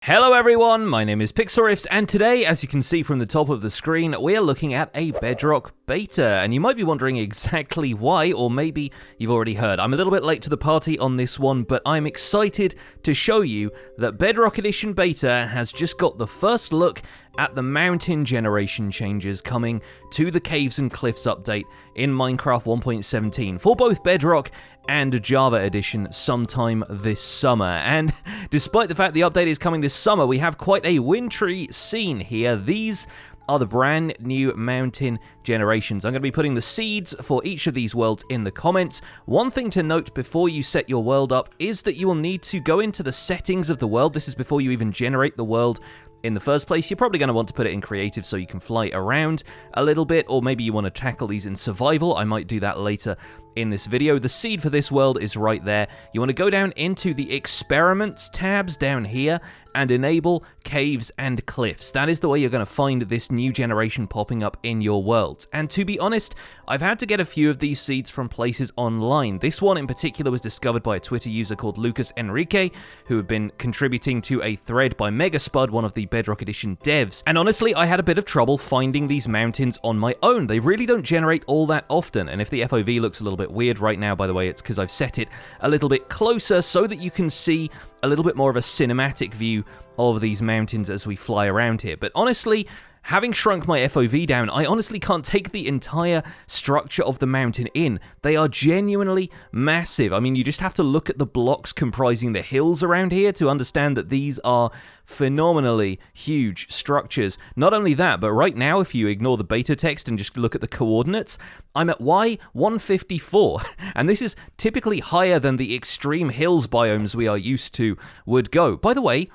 Hello everyone, my name is Pixlriffs, and today, as you can see from the top of the screen, we are looking at a Bedrock Beta, and you might be wondering exactly why, or maybe you've already heard. I'm a little bit late to the party on this one, but I'm excited to show you that Bedrock Edition Beta has just got the first look at the mountain generation changes coming to the Caves and Cliffs update in Minecraft 1.17 for both Bedrock and Java Edition sometime this summer. And despite the fact the update is coming this summer, we have quite a wintry scene here. These are the brand new mountain generations. I'm going to be putting the seeds for each of these worlds in the comments. One thing to note before you set your world up is that you will need to go into the settings of the world. This is before you even generate the world in the first place. You're probably going to want to put it in creative so you can fly around a little bit, or maybe you want to tackle these in survival. I might do that later in this video. The seed for this world is right there. You want to go down into the experiments tabs down here and enable caves and cliffs. That is the way you're going to find this new generation popping up in your world. And to be honest, I've had to get a few of these seeds from places online. This one in particular was discovered by a Twitter user called Lucas Enrique, who had been contributing to a thread by Megaspud, one of the Bedrock Edition devs. And honestly, I had a bit of trouble finding these mountains on my own. They really don't generate all that often, and if the FOV looks a little bit weird right now, by the way, it's because I've set it a little bit closer so that you can see a little bit more of a cinematic view of these mountains as we fly around here. But honestly, having shrunk my FOV down, I honestly can't take the entire structure of the mountain in. They are genuinely massive. I mean, you just have to look at the blocks comprising the hills around here to understand that these are phenomenally huge structures. Not only that, but right now, if you ignore the beta text and just look at the coordinates, I'm at Y154, and this is typically higher than the extreme hills biomes we are used to would go. By the way,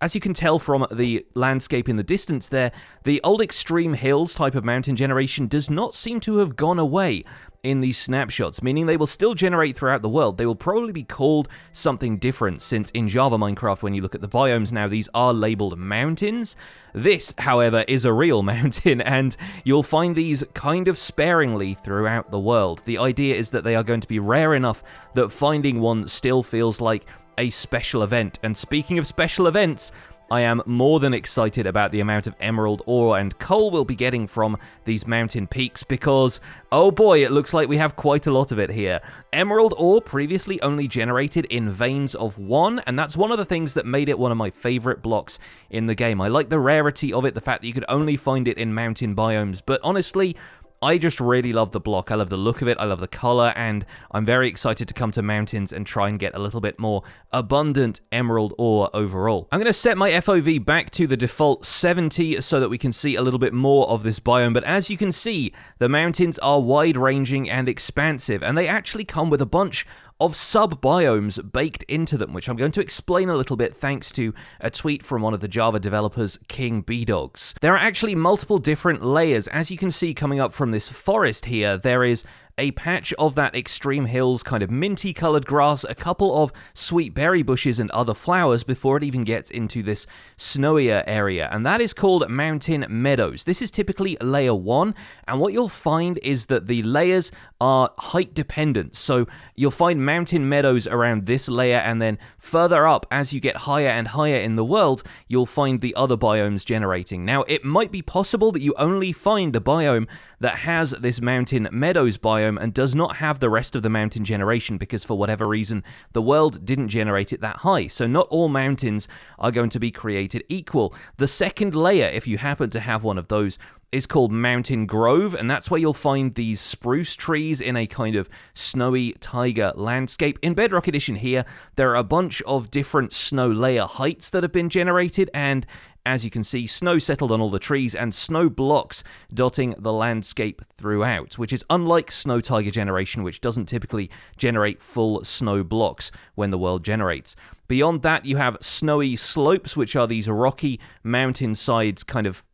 as you can tell from the landscape in the distance there, the old extreme hills type of mountain generation does not seem to have gone away in these snapshots, meaning they will still generate throughout the world. They will probably be called something different, since in Java Minecraft, when you look at the biomes now, these are labeled mountains. This, however, is a real mountain, and you'll find these kind of sparingly throughout the world. The idea is that they are going to be rare enough that finding one still feels like a special event. And speaking of special events, I am more than excited about the amount of emerald ore and coal we'll be getting from these mountain peaks, because, oh boy, it looks like we have quite a lot of it here. Emerald ore previously only generated in veins of 1, and that's one of the things that made it one of my favorite blocks in the game. I like the rarity of it, the fact that you could only find it in mountain biomes, but honestly, I just really love the block. I love the look of it, I love the color, and I'm very excited to come to mountains and try and get a little bit more abundant emerald ore overall. I'm going to set my FOV back to the default 70 so that we can see a little bit more of this biome, but as you can see, the mountains are wide-ranging and expansive, and they actually come with a bunch of sub-biomes baked into them, which I'm going to explain a little bit thanks to a tweet from one of the Java developers, King B-Dogs. There are actually multiple different layers. As you can see coming up from this forest here, there is a patch of that extreme hills kind of minty colored grass, a couple of sweet berry bushes and other flowers before it even gets into this snowier area, and that is called Mountain Meadows. This is typically layer 1, and what you'll find is that the layers are height dependent, so you'll find mountain meadows around this layer, and then further up as you get higher and higher in the world, you'll find the other biomes generating. Now, it might be possible that you only find a biome that has this mountain meadows biome and does not have the rest of the mountain generation, because for whatever reason the world didn't generate it that high. So not all mountains are going to be created equal. The second layer, if you happen to have one of those, is called Mountain Grove, and that's where you'll find these spruce trees in a kind of snowy taiga landscape. In Bedrock Edition here, there are a bunch of different snow layer heights that have been generated, and as you can see, snow settled on all the trees and snow blocks dotting the landscape throughout, which is unlike snow taiga generation, which doesn't typically generate full snow blocks when the world generates. Beyond that, you have snowy slopes, which are these rocky mountainsides kind of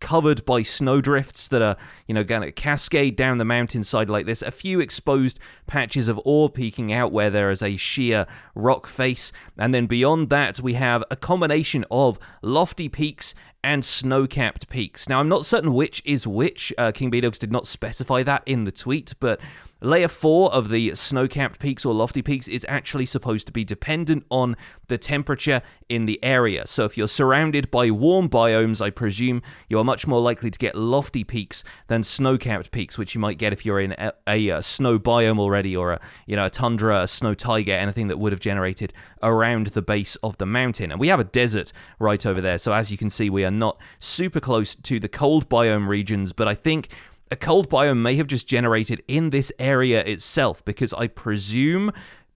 covered by snowdrifts that are, going to cascade down the mountainside like this. A few exposed patches of ore peeking out where there is a sheer rock face. And then beyond that, we have a combination of lofty peaks and snow-capped peaks. Now, I'm not certain which is which. King B-Dogs did not specify that in the tweet, but layer 4 of the snow-capped peaks or lofty peaks is actually supposed to be dependent on the temperature in the area. So if you're surrounded by warm biomes, I presume you are much more likely to get lofty peaks than snow-capped peaks, which you might get if you're in a snow biome already, or a tundra, a snow taiga, anything that would have generated around the base of the mountain. And we have a desert right over there, so as you can see, we are not super close to the cold biome regions, but I think a cold biome may have just generated in this area itself, because I presume,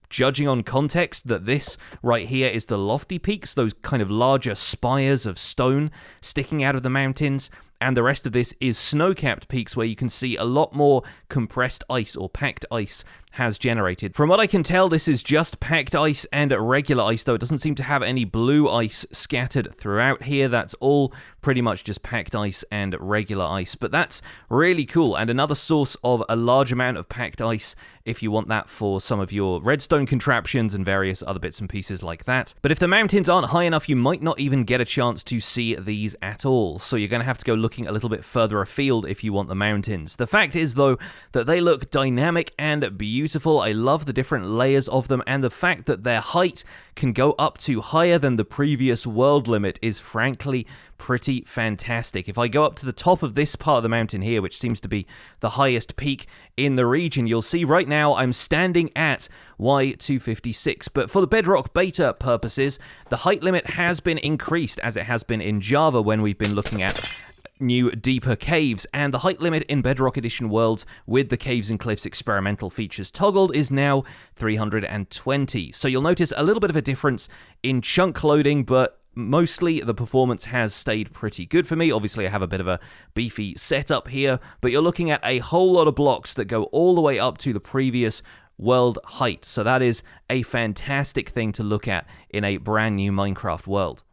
judging on context, that this right here is the lofty peaks, those kind of larger spires of stone sticking out of the mountains, and the rest of this is snow-capped peaks where you can see a lot more compressed ice or packed ice has generated. From what I can tell, this is just packed ice and regular ice, though it doesn't seem to have any blue ice scattered throughout here. That's all pretty much just packed ice and regular ice, but that's really cool, and another source of a large amount of packed ice if you want that for some of your redstone contraptions and various other bits and pieces like that. But if the mountains aren't high enough, you might not even get a chance to see these at all, so you're going to have to go looking a little bit further afield if you want the mountains. The fact is, though, that they look dynamic and beautiful. I love the different layers of them, and the fact that their height can go up to higher than the previous world limit is frankly pretty fantastic. If I go up to the top of this part of the mountain here, which seems to be the highest peak in the region, you'll see right now I'm standing at Y256, but for the Bedrock Beta purposes, the height limit has been increased, as it has been in Java when we've been looking at new, deeper caves, and the height limit in Bedrock Edition worlds with the Caves and Cliffs experimental features toggled is now 320. So you'll notice a little bit of a difference in chunk loading, but mostly the performance has stayed pretty good for me. Obviously, I have a bit of a beefy setup here, but you're looking at a whole lot of blocks that go all the way up to the previous world height. So that is a fantastic thing to look at in a brand new Minecraft world.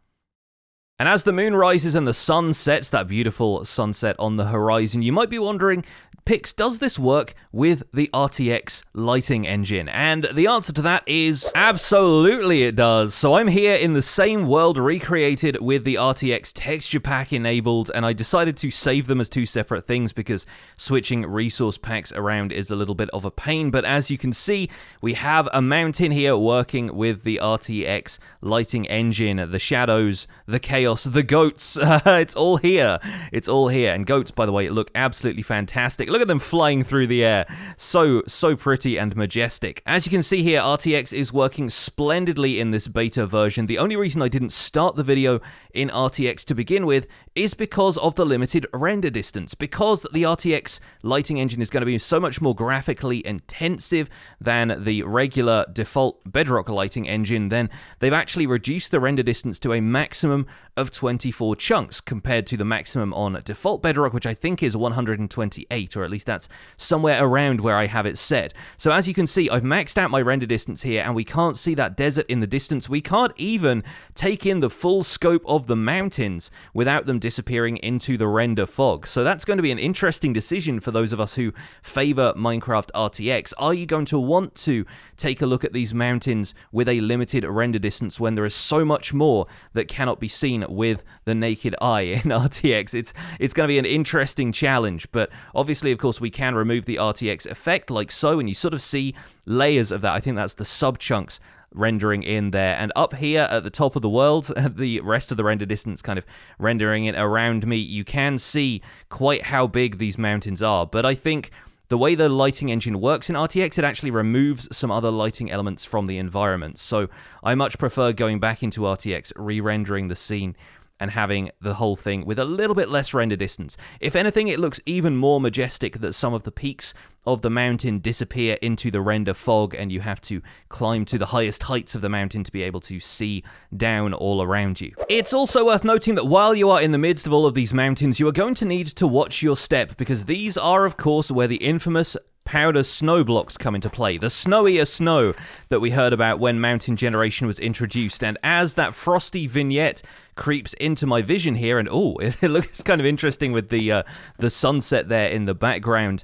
And as the moon rises and the sun sets, that beautiful sunset on the horizon, you might be wondering, Pix, does this work with the RTX lighting engine? And the answer to that is absolutely it does. So I'm here in the same world recreated with the RTX texture pack enabled, and I decided to save them as two separate things because switching resource packs around is a little bit of a pain. But as you can see, we have a mountain here working with the RTX lighting engine, the shadows, the chaos, the goats. It's all here. It's all here. And goats, by the way, look absolutely fantastic. Look at them flying through the air. So pretty and majestic. As you can see here, RTX is working splendidly in this beta version. The only reason I didn't start the video in RTX to begin with is because of the limited render distance. Because the RTX lighting engine is going to be so much more graphically intensive than the regular default Bedrock lighting engine, then they've actually reduced the render distance to a maximum of 24 chunks compared to the maximum on default Bedrock, which I think is 128, or at least that's somewhere around where I have it set. So as you can see, I've maxed out my render distance here, and we can't see that desert in the distance. We can't even take in the full scope of the mountains without them disappearing into the render fog. So that's going to be an interesting decision for those of us who favor Minecraft RTX. Are you going to want to take a look at these mountains with a limited render distance when there is so much more that cannot be seen with the naked eye in RTX? It's going to be an interesting challenge, but obviously, of course, we can remove the RTX effect like so, and you sort of see layers of that. I think that's the sub-chunks rendering in there, and up here at the top of the world, the rest of the render distance kind of rendering it around me, you can see quite how big these mountains are. But I think the way the lighting engine works in RTX, it actually removes some other lighting elements from the environment. So I much prefer going back into RTX, re-rendering the scene, and having the whole thing with a little bit less render distance. If anything, it looks even more majestic that some of the peaks of the mountain disappear into the render fog, and you have to climb to the highest heights of the mountain to be able to see down all around you. It's also worth noting that while you are in the midst of all of these mountains, you are going to need to watch your step, because these are, of course, where the infamous powder snow blocks come into play. The snowier snow that we heard about when mountain generation was introduced. And as that frosty vignette creeps into my vision here, and oh, it looks kind of interesting with the sunset there in the background,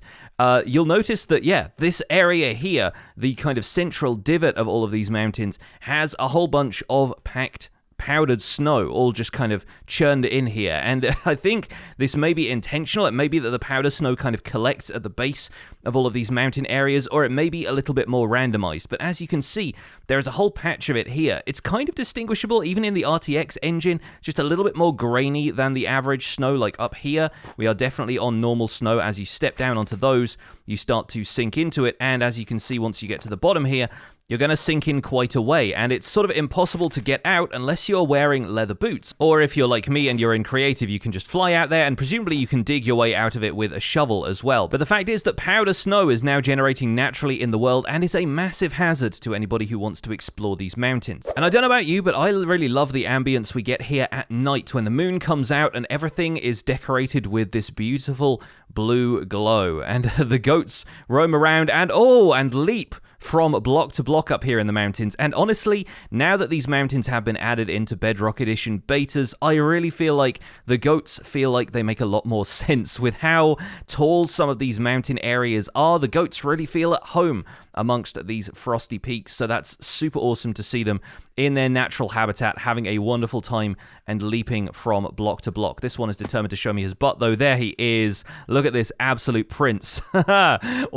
you'll notice that, yeah, this area here, the kind of central divot of all of these mountains, has a whole bunch of packed powdered snow all just kind of churned in here. And I think this may be intentional. It may be that the powder snow kind of collects at the base of all of these mountain areas, or it may be a little bit more randomized. But as you can see, there's a whole patch of it here. It's kind of distinguishable even in the RTX engine, just a little bit more grainy than the average snow. Like up here, we are definitely on normal snow. As you step down onto those, you start to sink into it, and as you can see, once you get to the bottom here, you're going to sink in quite a way, and it's sort of impossible to get out unless you're wearing leather boots. Or if you're like me and you're in creative, you can just fly out there, and presumably you can dig your way out of it with a shovel as well. But the fact is that powder snow is now generating naturally in the world, and is a massive hazard to anybody who wants to explore these mountains. And I don't know about you, but I really love the ambience we get here at night when the moon comes out and everything is decorated with this beautiful blue glow, and the goats roam around and leap from block to block up here in the mountains. And honestly, now that these mountains have been added into Bedrock Edition betas, I really feel like the goats feel like they make a lot more sense with how tall some of these mountain areas are. The goats really feel at home amongst these frosty peaks, so that's super awesome to see them in their natural habitat, having a wonderful time and leaping from block to block. This one is determined to show me his butt, though. There he is. Look at this absolute prince. What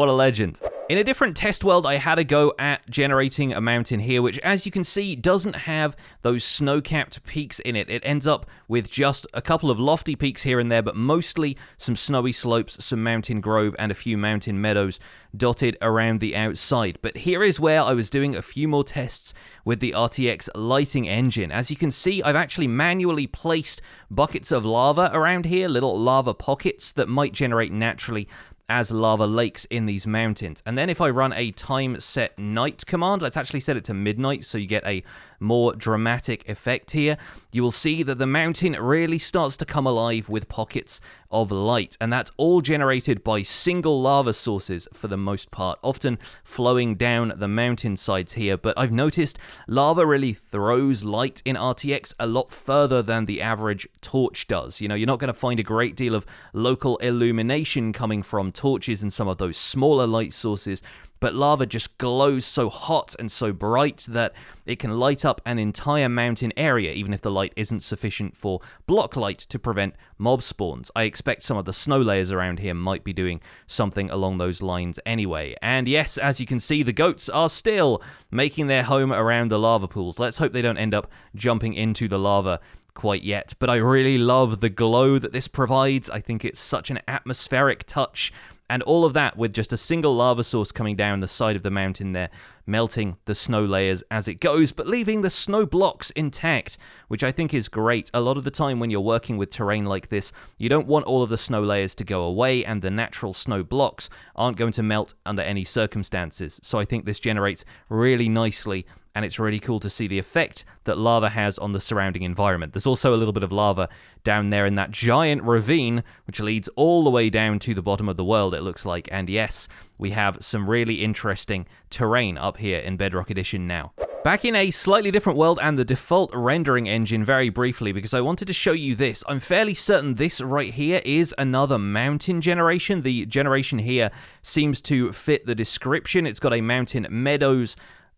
a legend. In a different test world, I had a go at generating a mountain here, which, as you can see, doesn't have those snow-capped peaks in it. It ends up with just a couple of lofty peaks here and there, but mostly some snowy slopes, some mountain grove, and a few mountain meadows dotted around the outside. But here is where I was doing a few more tests with the RTX lighting engine. As you can see, I've actually manually placed buckets of lava around here, little lava pockets that might generate naturally as lava lakes in these mountains. And then if I run a time set night command, let's actually set it to midnight so you get a more dramatic effect here, you will see that the mountain really starts to come alive with pockets of light, and that's all generated by single lava sources for the most part, often flowing down the mountain sides here. But I've noticed lava really throws light in RTX a lot further than the average torch does. You know, you're not going to find a great deal of local illumination coming from torches and some of those smaller light sources, but lava just glows so hot and so bright that it can light up an entire mountain area, even if the light isn't sufficient for block light to prevent mob spawns. I expect some of the snow layers around here might be doing something along those lines anyway. And yes, as you can see, the goats are still making their home around the lava pools. Let's hope they don't end up jumping into the lava quite yet. But I really love the glow that this provides. I think it's such an atmospheric touch. And all of that with just a single lava source coming down the side of the mountain there, melting the snow layers as it goes, but leaving the snow blocks intact, which I think is great. A lot of the time when you're working with terrain like this, you don't want all of the snow layers to go away, and the natural snow blocks aren't going to melt under any circumstances. So I think this generates really nicely, and it's really cool to see the effect that lava has on the surrounding environment. There's also a little bit of lava down there in that giant ravine, which leads all the way down to the bottom of the world, it looks like. And yes, we have some really interesting terrain up here in Bedrock Edition now. Back in a slightly different world and the default rendering engine very briefly, because I wanted to show you this. I'm fairly certain this right here is another mountain generation. The generation here seems to fit the description. It's got a mountain meadows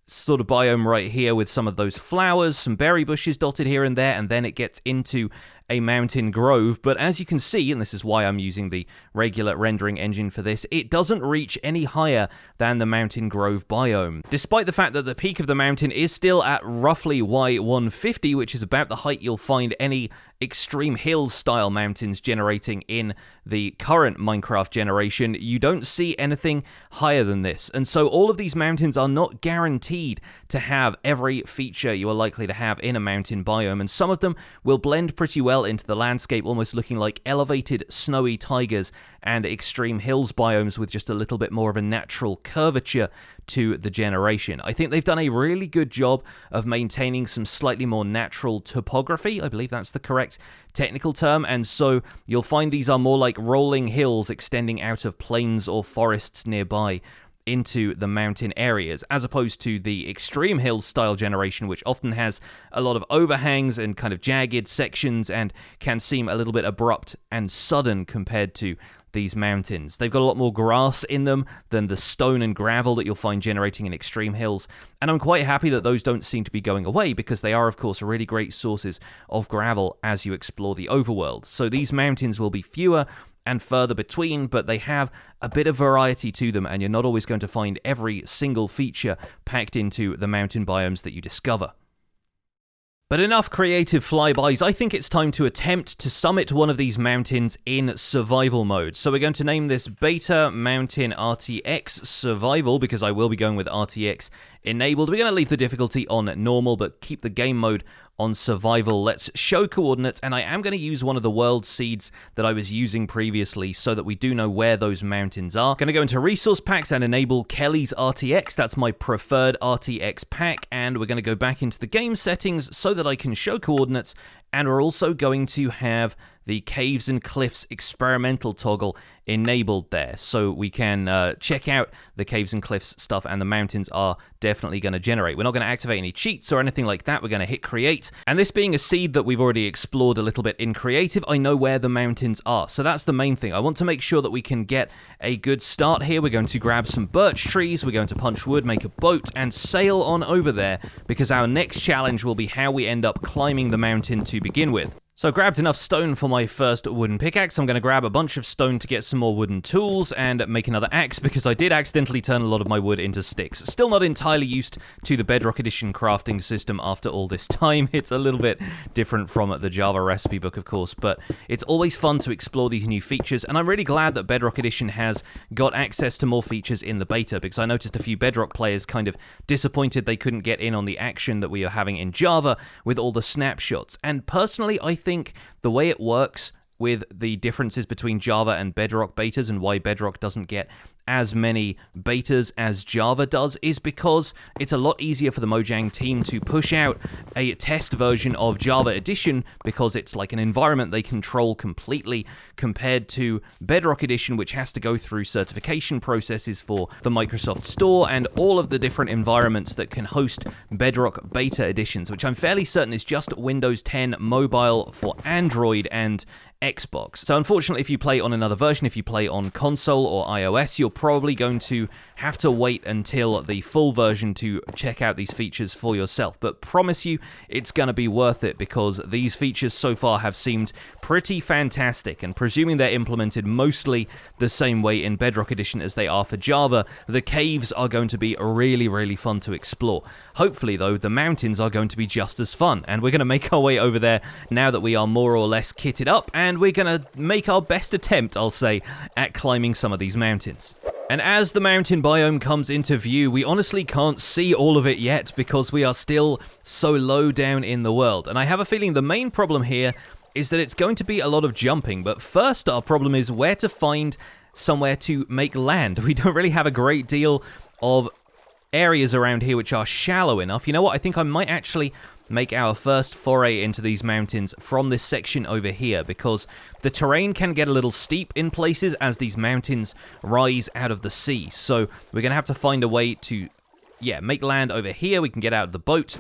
sort of biome right here with some of those flowers, some berry bushes dotted here and there, and then it gets into a mountain grove. But as you can see, and this is why I'm using the regular rendering engine for this, it doesn't reach any higher than the mountain grove biome, despite the fact that the peak of the mountain is still at roughly Y150, which is about the height you'll find any extreme hill style mountains generating in the current Minecraft generation. You don't see anything higher than this, and so all of these mountains are not guaranteed to have every feature you are likely to have in a mountain biome, and some of them will blend pretty well into the landscape, almost looking like elevated snowy tigers and extreme hills biomes with just a little bit more of a natural curvature to the generation. I think they've done a really good job of maintaining some slightly more natural topography. I believe that's the correct technical term, and so you'll find these are more like rolling hills extending out of plains or forests nearby into the mountain areas, as opposed to the extreme hill style generation, which often has a lot of overhangs and kind of jagged sections and can seem a little bit abrupt and sudden compared to these mountains. They've got a lot more grass in them than the stone and gravel that you'll find generating in extreme hills, and I'm quite happy that those don't seem to be going away, because they are, of course, really great sources of gravel as you explore the overworld. So these mountains will be fewer and further between, but they have a bit of variety to them, and you're not always going to find every single feature packed into the mountain biomes that you discover. But enough creative flybys. I think it's time to attempt to summit one of these mountains in survival mode. So we're going to name this Beta Mountain RTX Survival, because I will be going with RTX enabled. We're going to leave the difficulty on normal, but keep the game mode on survival. Let's show coordinates, and I am going to use one of the world seeds that I was using previously so that we do know where those mountains are. Going to go into resource packs and enable Kelly's RTX. That's my preferred RTX pack, and we're going to go back into the game settings so that I can show coordinates, and we're also going to have the Caves and Cliffs experimental toggle enabled there, so we can check out the Caves and Cliffs stuff, and the mountains are definitely going to generate. We're not going to activate any cheats or anything like that. We're going to hit create, and this being a seed that we've already explored a little bit in creative, I know where the mountains are, so that's the main thing. I want to make sure that we can get a good start here. We're going to grab some birch trees, we're going to punch wood, make a boat, and sail on over there, because our next challenge will be how we end up climbing the mountain to begin with. So I grabbed enough stone for my first wooden pickaxe. I'm going to grab a bunch of stone to get some more wooden tools and make another axe, because I did accidentally turn a lot of my wood into sticks. Still not entirely used to the Bedrock Edition crafting system after all this time. It's a little bit different from the Java recipe book, of course, but it's always fun to explore these new features, and I'm really glad that Bedrock Edition has got access to more features in the beta, because I noticed a few Bedrock players kind of disappointed they couldn't get in on the action that we are having in Java with all the snapshots. And personally, I think the way it works with the differences between Java and Bedrock betas, and why Bedrock doesn't get as many betas as Java does, is because it's a lot easier for the Mojang team to push out a test version of Java Edition, because it's like an environment they control completely, compared to Bedrock Edition, which has to go through certification processes for the Microsoft Store and all of the different environments that can host Bedrock beta editions, which I'm fairly certain is just Windows 10 mobile for Android and Xbox. So unfortunately, if you play on another version, if you play on console or iOS, you're probably going to have to wait until the full version to check out these features for yourself. But promise you, it's going to be worth it, because these features so far have seemed pretty fantastic, and presuming they're implemented mostly the same way in Bedrock Edition as they are for Java, the caves are going to be really, really fun to explore. Hopefully, though, the mountains are going to be just as fun, and we're going to make our way over there now that we are more or less kitted up, and we're going to make our best attempt, I'll say, at climbing some of these mountains. And as the mountain biome comes into view, we honestly can't see all of it yet, because we are still so low down in the world. And I have a feeling the main problem here is that it's going to be a lot of jumping, but first our problem is where to find somewhere to make land. We don't really have a great deal of areas around here which are shallow enough. You know what, I think I might actually make our first foray into these mountains from this section over here, because the terrain can get a little steep in places as these mountains rise out of the sea. So we're going to have to find a way to, make land over here. We can get out of the boat,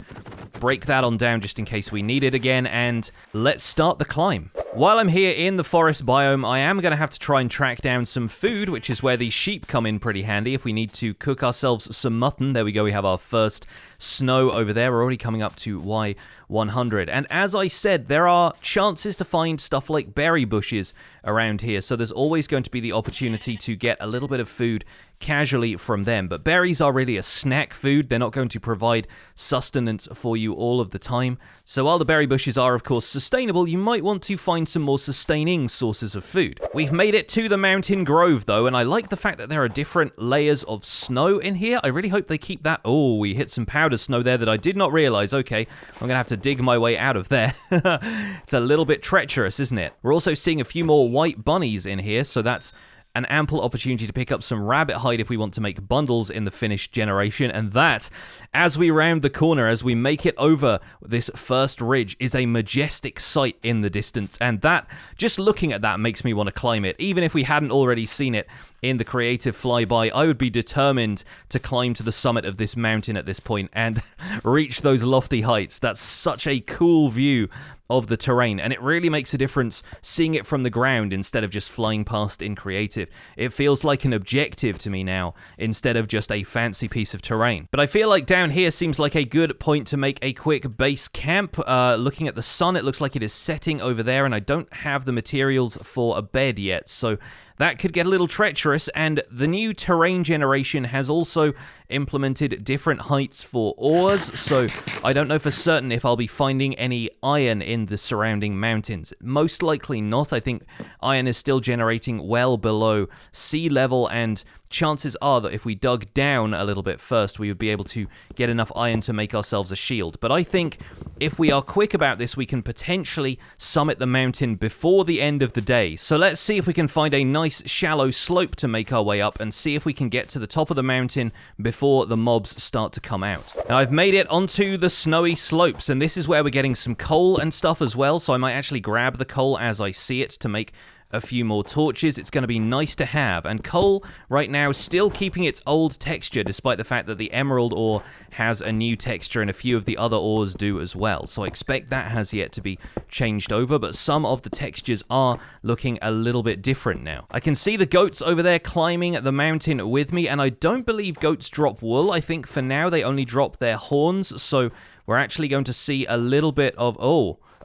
break that on down just in case we need it again, and let's start the climb. While I'm here in the forest biome, I am going to have to try and track down some food, which is where these sheep come in pretty handy if we need to cook ourselves some mutton. There we go, we have our first snow over there. We're already coming up to Y100. And as I said, there are chances to find stuff like berry bushes around here, so there's always going to be the opportunity to get a little bit of food casually from them. But berries are really a snack food. They're not going to provide sustenance for you all of the time. So while the berry bushes are, of course, sustainable, you might want to find some more sustaining sources of food. We've made it to the mountain grove, though, and I like the fact that there are different layers of snow in here. I really hope they keep that. Oh, we hit some powder snow there that I did not realize. Okay, I'm going to have to dig my way out of there. It's a little bit treacherous, isn't it? We're also seeing a few more white bunnies in here, so that's an ample opportunity to pick up some rabbit hide if we want to make bundles in the finished generation. And that, as we round the corner, as we make it over this first ridge, is a majestic sight in the distance. And that, just looking at that, makes me want to climb it. Even if we hadn't already seen it in the creative flyby, I would be determined to climb to the summit of this mountain at this point and reach those lofty heights. That's such a cool view of the terrain, and it really makes a difference seeing it from the ground instead of just flying past in creative. It feels like an objective to me now instead of just a fancy piece of terrain. But I feel like down here seems like a good point to make a quick base camp. Looking at the sun, it looks like it is setting over there, and I don't have the materials for a bed yet, so that could get a little treacherous. And the new terrain generation has also implemented different heights for ores, so I don't know for certain if I'll be finding any iron in the surrounding mountains. Most likely not. I think iron is still generating well below sea level, and chances are that if we dug down a little bit first, we would be able to get enough iron to make ourselves a shield. But I think if we are quick about this, we can potentially summit the mountain before the end of the day. So let's see if we can find a nice shallow slope to make our way up and see if we can get to the top of the mountain before the mobs start to come out. Now, I've made it onto the snowy slopes, and this is where we're getting some coal and stuff as well, so I might actually grab the coal as I see it to make a few more torches. It's going to be nice to have. And coal right now still keeping its old texture, despite the fact that the emerald ore has a new texture and a few of the other ores do as well. So I expect that has yet to be changed over, but some of the textures are looking a little bit different now. I can see the goats over there climbing the mountain with me, and I don't believe goats drop wool. I think for now they only drop their horns, so we're actually going to see a little bit of...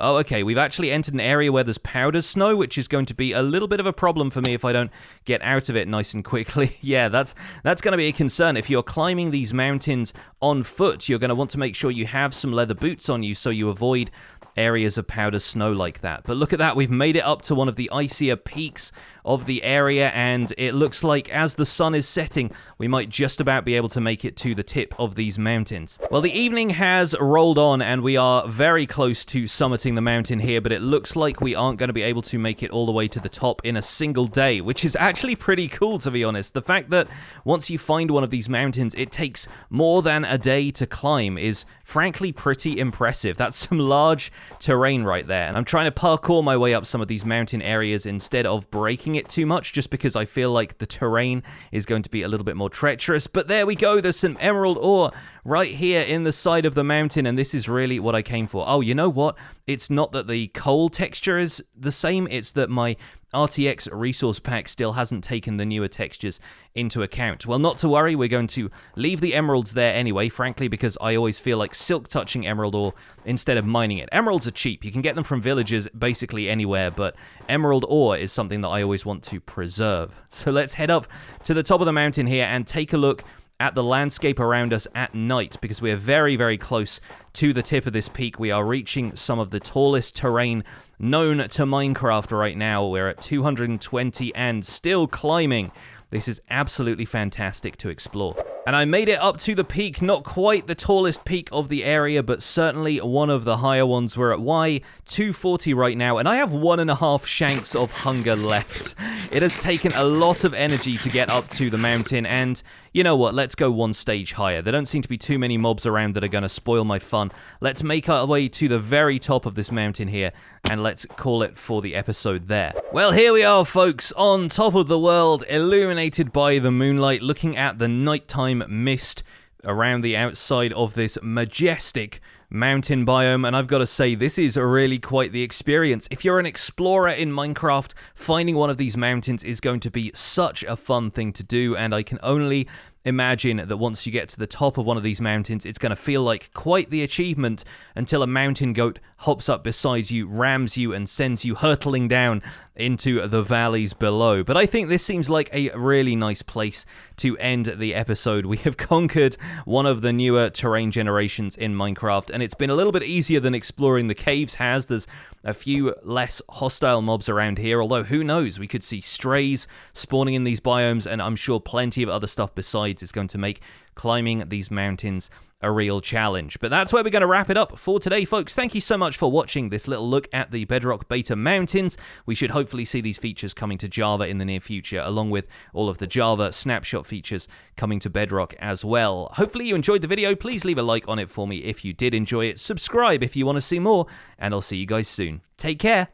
Oh, okay, we've actually entered an area where there's powder snow, which is going to be a little bit of a problem for me if I don't get out of it nice and quickly. Yeah, that's going to be a concern. If you're climbing these mountains on foot, you're going to want to make sure you have some leather boots on you so you avoid areas of powder snow like that. But look at that, we've made it up to one of the icier peaks of the area, and it looks like as the sun is setting, we might just about be able to make it to the tip of these mountains. Well, the evening has rolled on, and we are very close to summiting the mountain here, but it looks like we aren't going to be able to make it all the way to the top in a single day, which is actually pretty cool, to be honest. The fact that once you find one of these mountains, it takes more than a day to climb is frankly pretty impressive. That's some large terrain right there, and I'm trying to parkour my way up some of these mountain areas instead of breaking it too much, just because I feel like the terrain is going to be a little bit more treacherous. But there we go, there's some emerald ore right here in the side of the mountain, and this is really what I came for. Oh, you know what? It's not that the coal texture is the same, it's that my RTX resource pack still hasn't taken the newer textures into account. Well, not to worry, we're going to leave the emeralds there anyway, frankly, because I always feel like silk touching emerald ore instead of mining it. Emeralds are cheap, you can get them from villages basically anywhere, but emerald ore is something that I always want to preserve. So let's head up to the top of the mountain here and take a look at the landscape around us at night, because we are very, very close to the tip of this peak. We are reaching some of the tallest terrain known to Minecraft right now. We're at 220 and still climbing. This is absolutely fantastic to explore. And I made it up to the peak, not quite the tallest peak of the area, but certainly one of the higher ones. We're at Y240 right now, and I have 1.5 shanks of hunger left. It has taken a lot of energy to get up to the mountain, and you know what, let's go one stage higher. There don't seem to be too many mobs around that are going to spoil my fun. Let's make our way to the very top of this mountain here, and let's call it for the episode there. Well, here we are, folks, on top of the world, illuminated by the moonlight, looking at the nighttime mist around the outside of this majestic mountain biome, and I've got to say, this is really quite the experience. If you're an explorer in Minecraft, finding one of these mountains is going to be such a fun thing to do, and I can only imagine that once you get to the top of one of these mountains, it's going to feel like quite the achievement until a mountain goat hops up beside you, rams you, and sends you hurtling down into the valleys below. But I think this seems like a really nice place to end the episode. We have conquered one of the newer terrain generations in Minecraft, and it's been a little bit easier than exploring the caves has. There's a few less hostile mobs around here, although who knows, we could see strays spawning in these biomes, and I'm sure plenty of other stuff besides is going to make climbing these mountains a real challenge. But that's where we're going to wrap it up for today, folks. Thank you so much for watching this little look at the Bedrock Beta Mountains. We should hopefully see these features coming to Java in the near future, along with all of the Java snapshot features coming to Bedrock as well. Hopefully you enjoyed the video. Please leave a like on it for me if you did enjoy it. Subscribe if you want to see more, and I'll see you guys soon. Take care.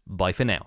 Bye for now.